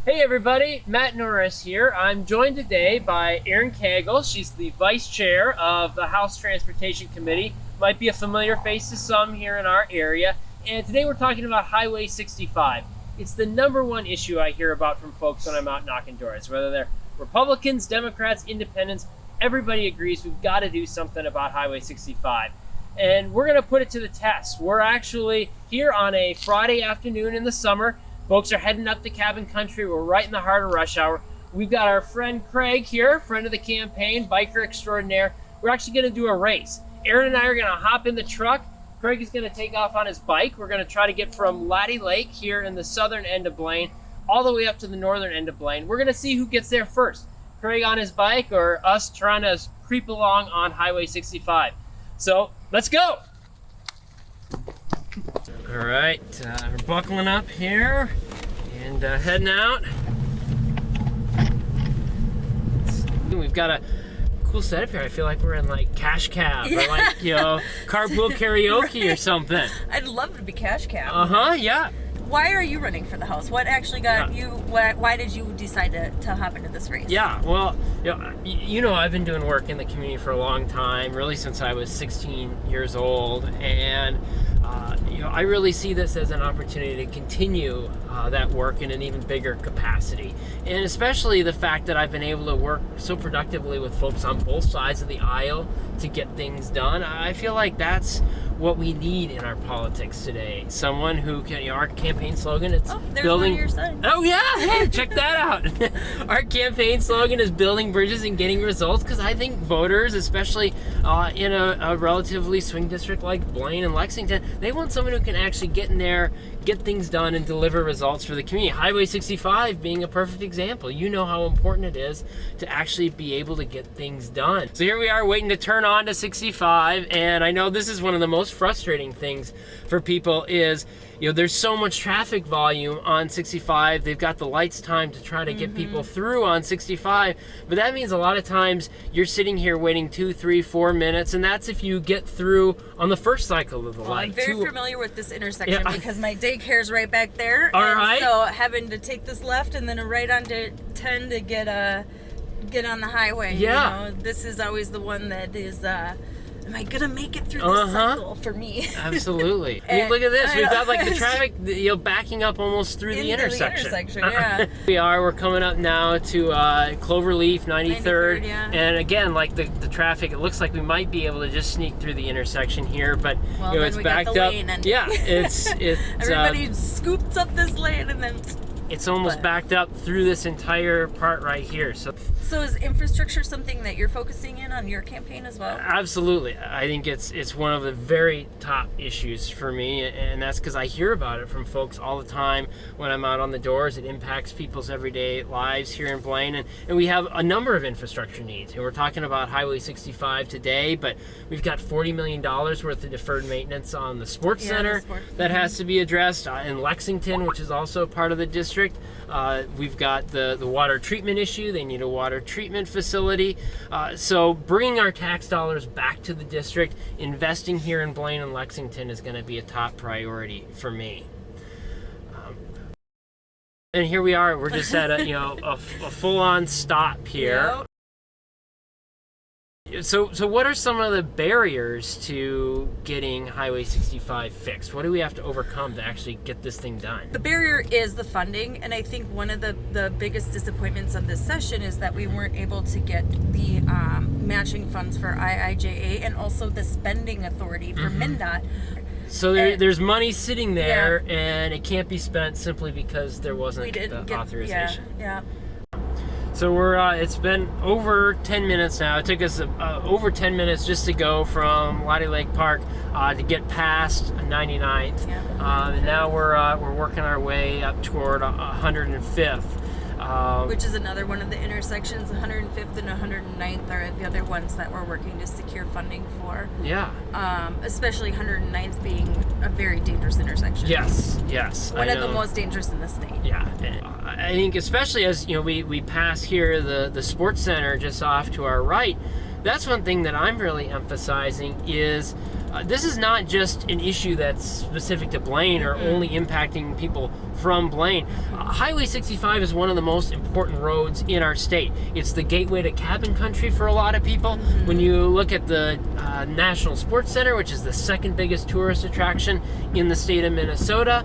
Hey everybody, Matt Norris here. I'm joined today by Erin Koegel. She's the Vice Chair of the House Transportation Committee. Might be a familiar face to some here in our area. And today we're talking about Highway 65. It's the number one issue I hear about from folks when I'm out knocking doors. Whether they're Republicans, Democrats, Independents, everybody agrees we've got to do something about Highway 65. And we're going to put it to the test. We're actually here on a Friday afternoon in the summer. Folks are heading up to Cabin Country. We're right in the heart of rush hour. We've got our friend Craig here, friend of the campaign, biker extraordinaire. We're actually going to do a race. Erin and I are going to hop in the truck. Craig is going to take off on his bike. We're going to try to get from Laddie Lake here in the southern end of Blaine all the way up to the northern end of Blaine. We're going to see who gets there first, Craig on his bike or us trying to creep along on Highway 65. So let's go. All right, we're buckling up here and heading out. We've got a cool setup here. I feel like we're in like Cash Cab or like, carpool karaoke or something. I'd love to be Cash Cab. Yeah. Why are you running for the House? What actually got you, why did you decide to hop into this race? Yeah, well, I've been doing work in the community for a long time, really since I was 16 years old, and I really see this as an opportunity to continue that work in an even bigger capacity. And especially the fact that I've been able to work so productively with folks on both sides of the aisle to get things done. I feel like that's what we need in our politics today. Someone who can, our campaign slogan, it's building. One of your sons. Oh yeah, hey, check that out. Our campaign slogan is building bridges and getting results, because I think voters, especially in a relatively swing district like Blaine and Lexington, they want someone who can actually get in there, get things done, and deliver results for the community. Highway 65 being a perfect example. You know how important it is to actually be able to get things done. So here we are waiting to turn on to 65, and I know this is one of the most frustrating things for people is, there's so much traffic volume on 65. They've got the lights timed to try to get people through on 65, but that means a lot of times you're sitting here waiting 2, 3, 4 minutes, and that's if you get through on the first cycle of the light. I'm very familiar with this intersection because my daycare's right back there. All right. So having to take this left and then a right onto 10 to get on the highway. Yeah. This is always the one that is. Am I gonna make it through this cycle for me? Absolutely. I mean, look at this. We've got like the traffic, backing up almost through the intersection. Yeah. We're coming up now to Cloverleaf, 93rd. Yeah. And again, like the traffic, it looks like we might be able to just sneak through the intersection here, but it's backed up. Yeah, it's everybody scoops up this lane and then it's almost backed up through this entire part right here. So is infrastructure something that you're focusing in on your campaign as well? Absolutely. I think it's one of the very top issues for me, and that's because I hear about it from folks all the time when I'm out on the doors. It impacts people's everyday lives here in Blaine, and we have a number of infrastructure needs. And we're talking about Highway 65 today, but we've got $40 million worth of deferred maintenance on the sports center that has to be addressed. In Lexington, which is also part of the district, we've got the water treatment issue. They need a water treatment facility. So bringing our tax dollars back to the district, investing here in Blaine and Lexington is going to be a top priority for me. And here we are. We're just at a full-on stop here. Yep. So what are some of the barriers to getting Highway 65 fixed? What do we have to overcome to actually get this thing done? The barrier is the funding, and I think one of the biggest disappointments of this session is that we weren't able to get the matching funds for IIJA and also the spending authority for MnDOT. So there's money sitting there, and it can't be spent simply because there wasn't the authorization. Yeah. So it's been over 10 minutes now. It took us over 10 minutes just to go from Laddie Lake Park to get past 99th. And now we're working our way up toward 105th. Which is another one of the intersections. 105th and 109th are the other ones that we're working to secure funding for. Yeah. Especially 109th being a very dangerous intersection. Yes. One of the most dangerous in the state. Yeah. I think especially as we pass here the sports center just off to our right, that's one thing that I'm really emphasizing is this is not just an issue that's specific to Blaine or only impacting people from Blaine. Highway 65 is one of the most important roads in our state. It's the gateway to cabin country for a lot of people. When you look at the National Sports Center, which is the second biggest tourist attraction in the state of Minnesota,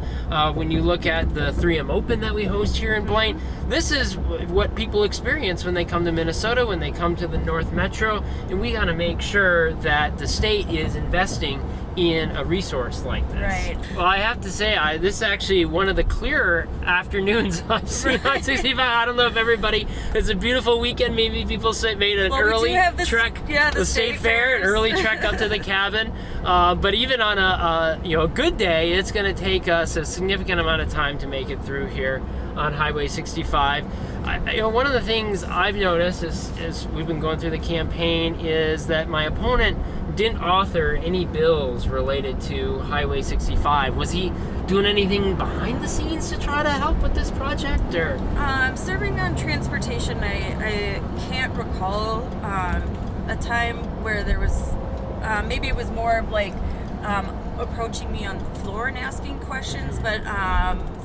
when you look at the 3M Open that we host here in Blaine, this is what people experience when they come to Minnesota, when they come to the North Metro, and we got to make sure that the state is investing in a resource like this. Right. Well, I have to say, this is actually one of the clearer afternoons I've seen on 65. I don't know if everybody, it's a beautiful weekend. Maybe people made an early trek, the state fair, an early trek up to the cabin. But even on a good day, it's going to take us a significant amount of time to make it through here on Highway 65. One of the things I've noticed as we've been going through the campaign is that my opponent didn't author any bills related to Highway 65. Was he doing anything behind the scenes to try to help with this project, or? Serving on transportation, I can't recall a time where there was, maybe it was more of like approaching me on the floor and asking questions, but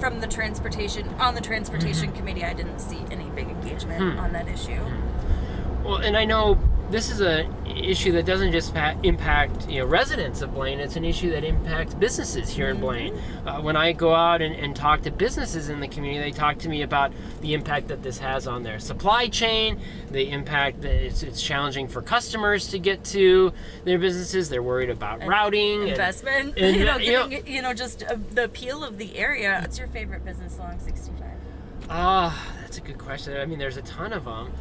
from the transportation committee, I didn't see any big engagement on that issue. Well, and I know this is an issue that doesn't just impact residents of Blaine. It's an issue that impacts businesses here in Blaine. When I go out and talk to businesses in the community, they talk to me about the impact that this has on their supply chain, the impact that it's challenging for customers to get to their businesses. They're worried about routing, investment, just the appeal of the area. What's your favorite business along 65? That's a good question. I mean, there's a ton of them.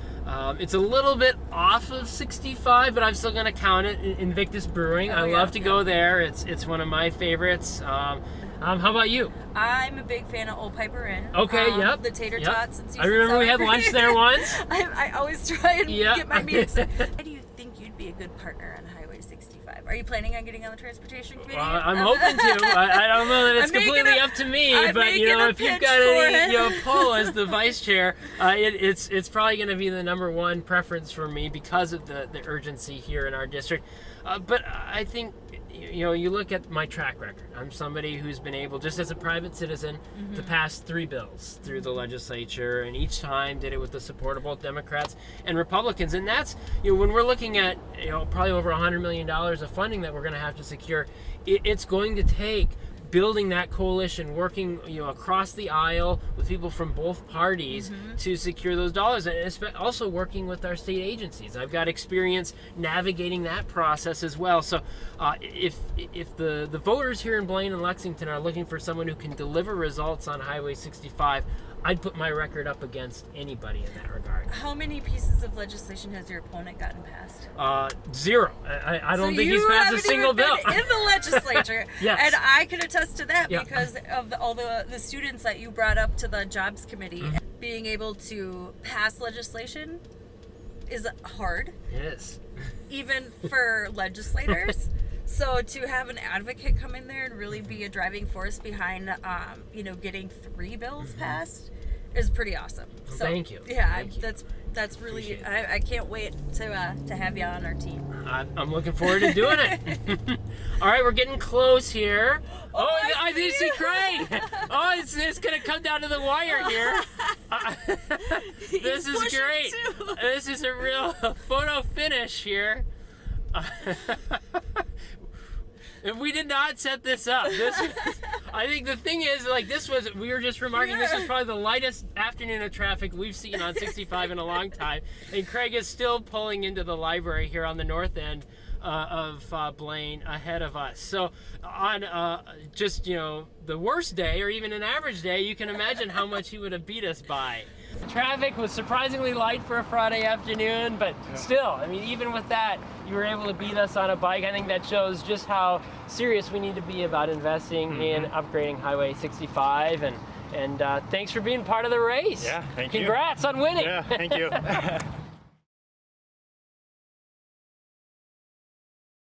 It's a little bit off of 65, but I'm still going to count it. Invictus Brewing. I love to go there. It's one of my favorites. How about you? I'm a big fan of Old Piper Inn. Okay, yep. The tater tots. And I remember we had lunch there once. I always try and get my meals. How do you think you'd be a good partner on Highway 65? Are you planning on getting on the transportation committee? I'm hoping to. I don't know that it's completely up to me, but if you've got any pull as the vice chair, it's probably going to be the number one preference for me because of the urgency here in our district. But I think you look at my track record. I'm somebody who's been able, just as a private citizen, to pass 3 bills through the legislature, and each time did it with the support of both Democrats and Republicans. And that's, when we're looking at, probably over $100 million of funding that we're going to have to secure, it's going to take building that coalition, working across the aisle with people from both parties to secure those dollars, and also working with our state agencies. I've got experience navigating that process as well. So if the voters here in Blaine and Lexington are looking for someone who can deliver results on Highway 65, I'd put my record up against anybody in that regard. How many pieces of legislation has your opponent gotten passed? 0. I don't think he's passed a single bill. In the legislature. Yes. And I can attest to that because of all the students that you brought up to the Jobs Committee. Being able to pass legislation is hard. It is. Even for legislators. So to have an advocate come in there and really be a driving force behind, getting 3 bills passed is pretty awesome. Well, so, thank you. Yeah, thank you. That's really. I can't wait to have you on our team. I'm looking forward to doing it. All right, we're getting close here. I do see Craig. It's gonna come down to the wire here. This is great. This is a real photo finish here. We did not set this up. I think the thing is, we were just remarking, this is probably the lightest afternoon of traffic we've seen on 65 in a long time. And Craig is still pulling into the library here on the north end of Blaine ahead of us. So on the worst day, or even an average day, you can imagine how much he would have beat us by. Traffic was surprisingly light for a Friday afternoon, but still, even with that, you were able to beat us on a bike. I think that shows just how serious we need to be about investing in upgrading Highway 65. And thanks for being part of the race. Yeah, thank you. Congrats on winning. Yeah, thank you.